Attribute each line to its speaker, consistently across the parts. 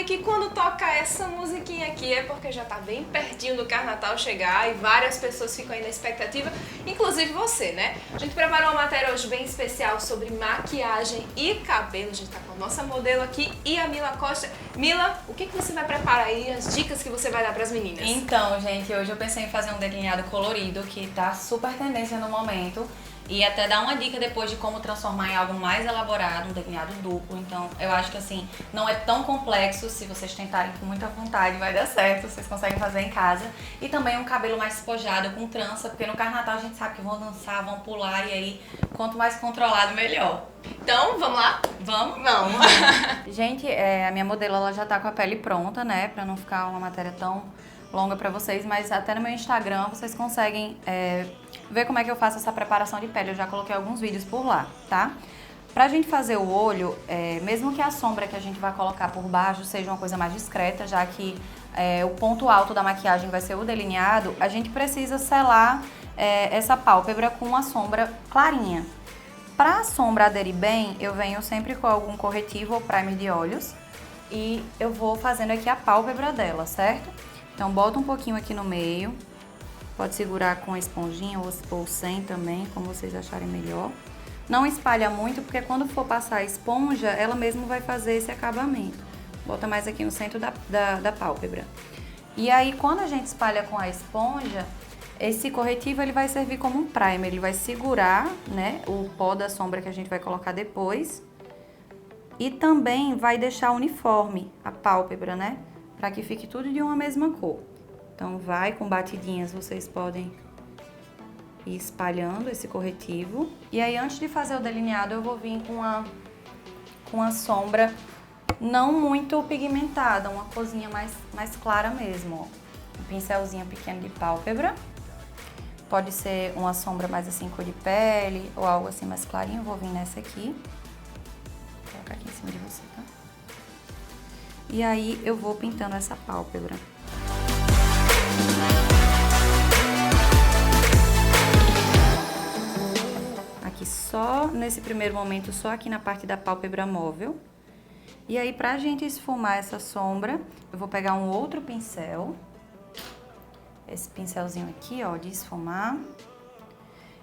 Speaker 1: que quando tocar essa musiquinha aqui é porque já tá bem pertinho do Carnatal chegar e várias pessoas ficam aí na expectativa, inclusive você, né? A gente preparou uma matéria hoje bem especial sobre maquiagem e cabelo. A gente tá com a nossa modelo aqui e a Mila Costa. Mila, o que você vai preparar aí, as dicas que você vai dar pras meninas?
Speaker 2: Então, gente, hoje eu pensei em fazer um delineado colorido que tá super tendência no momento. E até dar uma dica depois de como transformar em algo mais elaborado, um delineado duplo. Então, eu acho que assim, não é tão complexo. Se vocês tentarem com muita vontade, vai dar certo. Vocês conseguem fazer em casa. E também um cabelo mais despojado, com trança. Porque no Carnatal a gente sabe que vão dançar, vão pular. E aí, quanto mais controlado, melhor.
Speaker 1: Então, vamos lá?
Speaker 2: Vamos?
Speaker 1: Vamos!
Speaker 2: Gente, a minha modelo ela já tá com a pele pronta, né? Pra não ficar uma matéria tão longa pra vocês. Mas até no meu Instagram vocês conseguem ver como é que eu faço essa preparação de pele. Eu já coloquei alguns vídeos por lá, tá? Pra gente fazer o olho, mesmo que a sombra que a gente vai colocar por baixo seja uma coisa mais discreta, já que o ponto alto da maquiagem vai ser o delineado, a gente precisa selar essa pálpebra com uma sombra clarinha. Pra a sombra aderir bem, eu venho sempre com algum corretivo ou primer de olhos e eu vou fazendo aqui a pálpebra dela, certo? Então, bota um pouquinho aqui no meio. Pode segurar com a esponjinha ou sem também, como vocês acharem melhor. Não espalha muito, porque quando for passar a esponja, ela mesmo vai fazer esse acabamento. Bota mais aqui no centro da pálpebra. E aí, quando a gente espalha com a esponja, esse corretivo ele vai servir como um primer. Ele vai segurar, né, o pó da sombra que a gente vai colocar depois. E também vai deixar uniforme a pálpebra, né? Para que fique tudo de uma mesma cor. Então, vai com batidinhas, vocês podem ir espalhando esse corretivo. E aí, antes de fazer o delineado, eu vou vir com a sombra não muito pigmentada, uma corzinha mais clara mesmo, ó. Um pincelzinho pequeno de pálpebra. Pode ser uma sombra mais assim, cor de pele, ou algo assim mais clarinho. Vou vir nessa aqui. Vou colocar aqui em cima de você, tá? E aí, eu vou pintando essa pálpebra. Aqui só, nesse primeiro momento, só aqui na parte da pálpebra móvel. E aí, pra gente esfumar essa sombra, eu vou pegar um outro pincel. Esse pincelzinho aqui, ó, de esfumar.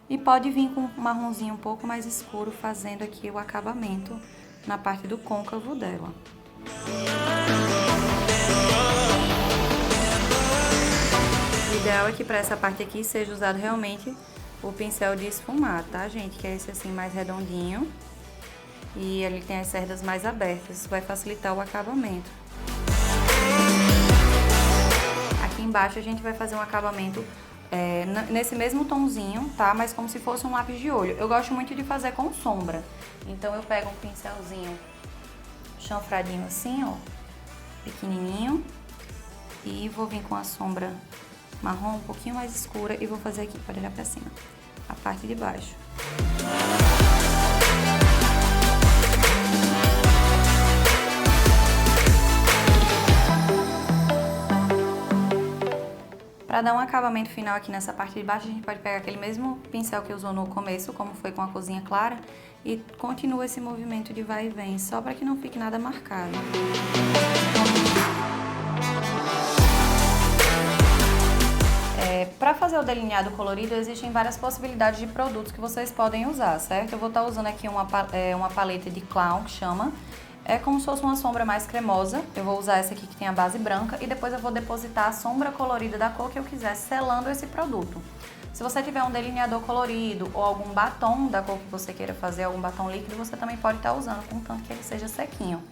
Speaker 2: E pode vir com um marronzinho um pouco mais escuro, fazendo aqui o acabamento na parte do côncavo dela. O ideal é que para essa parte aqui seja usado realmente o pincel de esfumar, tá, gente? Que é esse assim mais redondinho. E ele tem as cerdas mais abertas, isso vai facilitar o acabamento. Aqui embaixo a gente vai fazer um acabamento nesse mesmo tomzinho, tá? Mas como se fosse um lápis de olho. Eu gosto muito de fazer com sombra. Então eu pego um pincelzinho chanfradinho assim, ó, pequenininho. E vou vir com a sombra marrom um pouquinho mais escura e vou fazer aqui, para olhar pra cima, a parte de baixo. Para dar um acabamento final aqui nessa parte de baixo, a gente pode pegar aquele mesmo pincel que usou no começo, como foi com a corzinha clara, e continua esse movimento de vai e vem, só para que não fique nada marcado. Para fazer o delineado colorido, existem várias possibilidades de produtos que vocês podem usar, certo? Eu vou estar usando aqui uma paleta de clown, que chama. É como se fosse uma sombra mais cremosa. Eu vou usar essa aqui que tem a base branca e depois eu vou depositar a sombra colorida da cor que eu quiser, selando esse produto. Se você tiver um delineador colorido ou algum batom da cor que você queira fazer, algum batom líquido, você também pode estar usando, contanto que ele seja sequinho.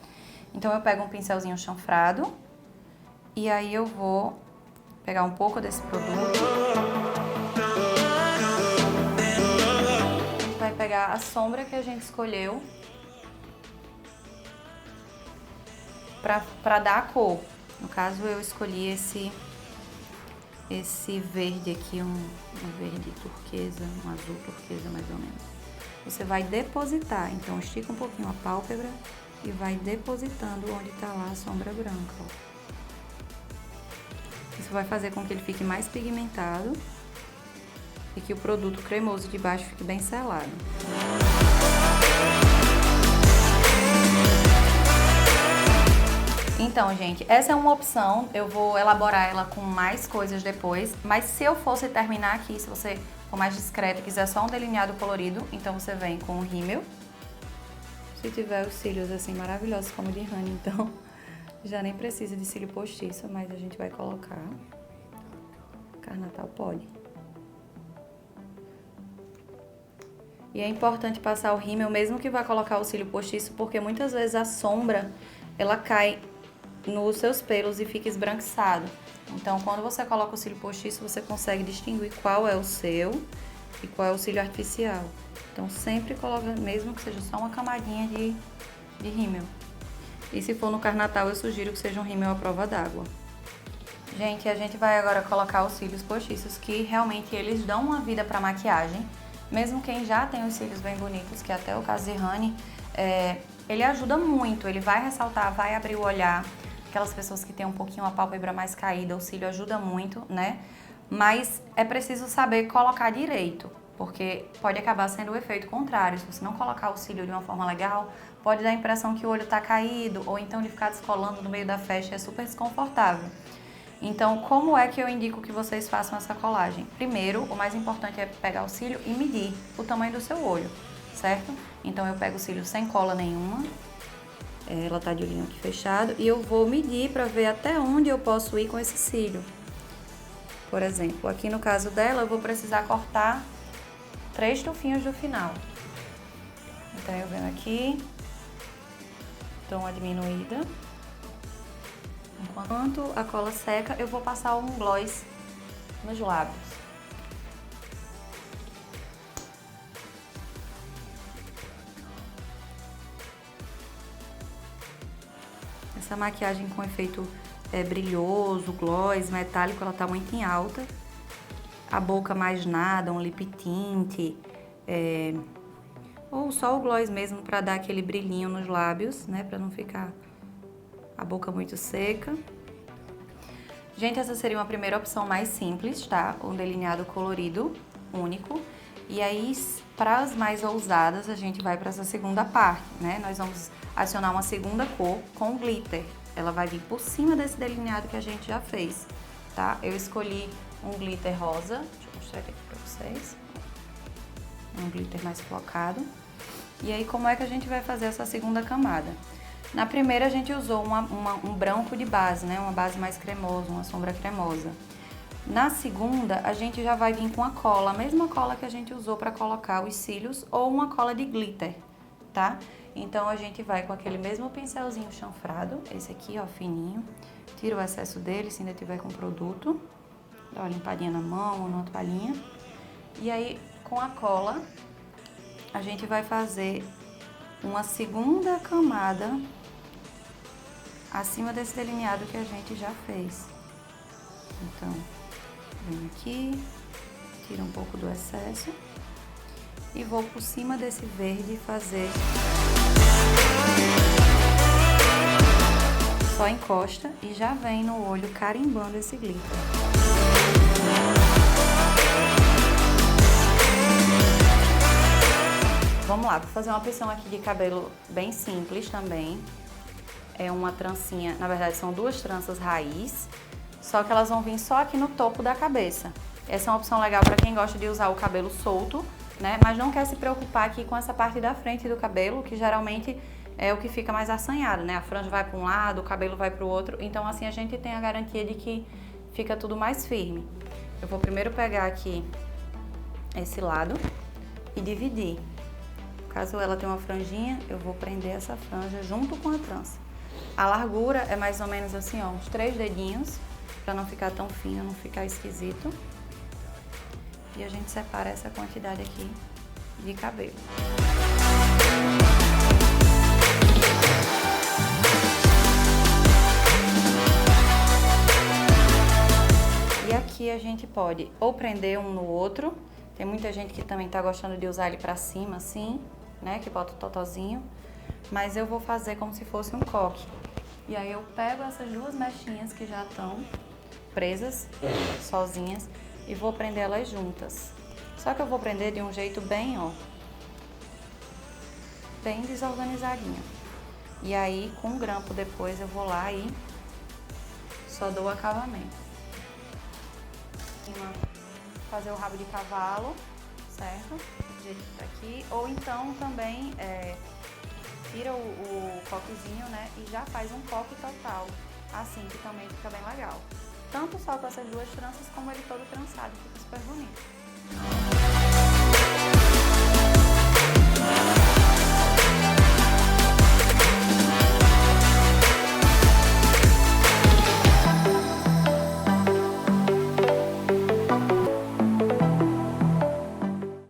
Speaker 2: Então eu pego um pincelzinho chanfrado e aí eu vou pegar um pouco desse produto. Vai pegar a sombra que a gente escolheu para dar a cor. No caso, eu escolhi esse verde aqui, um verde turquesa, um azul turquesa mais ou menos. Você vai depositar, então estica um pouquinho a pálpebra e vai depositando onde está lá a sombra branca, ó. Isso vai fazer com que ele fique mais pigmentado e que o produto cremoso de baixo fique bem selado. Então, gente, essa é uma opção, eu vou elaborar ela com mais coisas depois, mas se eu fosse terminar aqui, se você for mais discreto e quiser só um delineado colorido, então você vem com o rímel. Se tiver os cílios assim maravilhosos como o de Honey, então já nem precisa de cílio postiço, mas a gente vai colocar. Carnatal pode. E é importante passar o rímel, mesmo que vá colocar o cílio postiço, porque muitas vezes a sombra, ela cai nos seus pelos e fica esbranquiçado. Então, quando você coloca o cílio postiço, você consegue distinguir qual é o seu e qual é o cílio artificial. Então, sempre coloca, mesmo que seja só uma camadinha de rímel. E se for no Carnatal, eu sugiro que seja um rímel à prova d'água. Gente, a gente vai agora colocar os cílios postiços, que realmente eles dão uma vida pra maquiagem. Mesmo quem já tem os cílios bem bonitos, que é até o caso de Honey, ele ajuda muito, ele vai ressaltar, vai abrir o olhar. Aquelas pessoas que têm um pouquinho a pálpebra mais caída, o cílio ajuda muito, né? Mas é preciso saber colocar direito, porque pode acabar sendo o efeito contrário. Se você não colocar o cílio de uma forma legal, pode dar a impressão que o olho tá caído, ou então de ficar descolando no meio da festa, é super desconfortável. Então, como é que eu indico que vocês façam essa colagem? Primeiro, o mais importante é pegar o cílio e medir o tamanho do seu olho, certo? Então, eu pego o cílio sem cola nenhuma, ela tá de olhinho aqui fechado, e eu vou medir para ver até onde eu posso ir com esse cílio. Por exemplo, aqui no caso dela, eu vou precisar cortar 3 tufinhos do final. Então, eu venho aqui, dou uma diminuída. Enquanto a cola seca, eu vou passar um gloss nos lábios. Essa maquiagem com efeito brilhoso, gloss, metálico, ela tá muito em alta. A boca mais nada, um lip tint, ou só o gloss mesmo pra dar aquele brilhinho nos lábios, né? Pra não ficar a boca muito seca. Gente, essa seria uma primeira opção mais simples, tá? Um delineado colorido, único. E aí, para as mais ousadas, a gente vai para essa segunda parte, né? Nós vamos adicionar uma segunda cor com glitter. Ela vai vir por cima desse delineado que a gente já fez, tá? Eu escolhi um glitter rosa. Deixa eu mostrar aqui para vocês. Um glitter mais flocado. E aí, como é que a gente vai fazer essa segunda camada? Na primeira a gente usou um branco de base, né? Uma base mais cremosa, uma sombra cremosa. Na segunda a gente já vai vir com a cola, a mesma cola que a gente usou para colocar os cílios ou uma cola de glitter, tá? Então a gente vai com aquele mesmo pincelzinho chanfrado, esse aqui ó, fininho. Tira o excesso dele se ainda tiver com produto. Dá uma limpadinha na mão ou numa toalhinha. E aí com a cola a gente vai fazer uma segunda camada acima desse delineado que a gente já fez. Então, venho aqui, tiro um pouco do excesso e vou por cima desse verde fazer. Só encosta e já vem no olho carimbando esse glitter. Vamos lá, vou fazer uma opção aqui de cabelo bem simples também. É uma trancinha, na verdade são 2 tranças raiz, só que elas vão vir só aqui no topo da cabeça. Essa é uma opção legal para quem gosta de usar o cabelo solto, né? Mas não quer se preocupar aqui com essa parte da frente do cabelo, que geralmente é o que fica mais assanhado, né? A franja vai para um lado, o cabelo vai para o outro, então assim a gente tem a garantia de que fica tudo mais firme. Eu vou primeiro pegar aqui esse lado e dividir. Caso ela tenha uma franjinha, eu vou prender essa franja junto com a trança. A largura é mais ou menos assim, ó, uns 3 dedinhos, pra não ficar tão fino, não ficar esquisito. E a gente separa essa quantidade aqui de cabelo. E aqui a gente pode ou prender um no outro. Tem muita gente que também tá gostando de usar ele pra cima, assim, né? Que bota o totozinho. Mas eu vou fazer como se fosse um coque. E aí eu pego essas 2 mechinhas que já estão presas, sozinhas, e vou prender elas juntas. Só que eu vou prender de um jeito bem, ó, bem desorganizadinho. E aí, com o grampo depois, eu vou lá e só dou o acabamento. Fazer o rabo de cavalo, certo? Do jeito que tá aqui. Ou então também tira o coquezinho, né? E já faz um coque total, assim, que também fica bem legal. Tanto só com essas duas tranças, como ele todo trançado, fica super bonito.